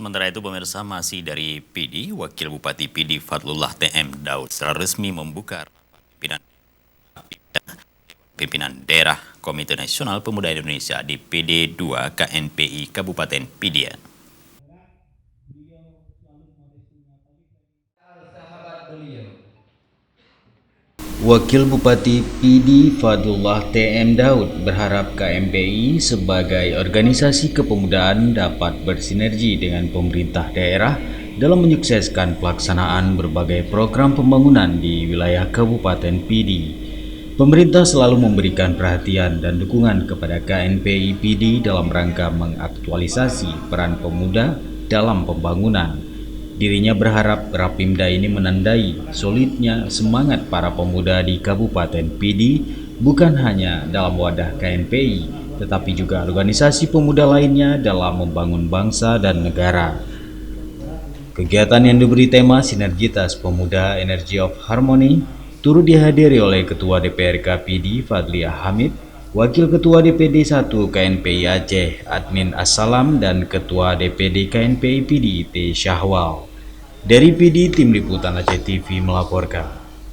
Sementara itu pemirsa, masih dari PD, Wakil Bupati PD Fadlullah TM Daud secara resmi membuka pimpinan daerah Komite Nasional Pemuda Indonesia di PD 2 KNPI Kabupaten Pidie. Wakil Bupati PD Fadlullah TM Daud berharap KMPI sebagai organisasi kepemudaan dapat bersinergi dengan pemerintah daerah dalam menyukseskan pelaksanaan berbagai program pembangunan di wilayah Kabupaten PD. Pemerintah selalu memberikan perhatian dan dukungan kepada KNPI PD dalam rangka mengaktualisasi peran pemuda dalam pembangunan. Dirinya berharap Rapimda ini menandai solidnya semangat para pemuda di Kabupaten Pidi, bukan hanya dalam wadah KNPI, tetapi juga organisasi pemuda lainnya dalam membangun bangsa dan negara. Kegiatan yang diberi tema Sinergitas Pemuda Energy of Harmony turut dihadiri oleh Ketua DPRK Pidi Fadliah Hamid, Wakil Ketua DPD 1 KNPI Aceh Admin Assalam, dan Ketua DPD KNPI Pidi T. Syahwal. Dari PD, Tim Liputan Aceh TV melaporkan.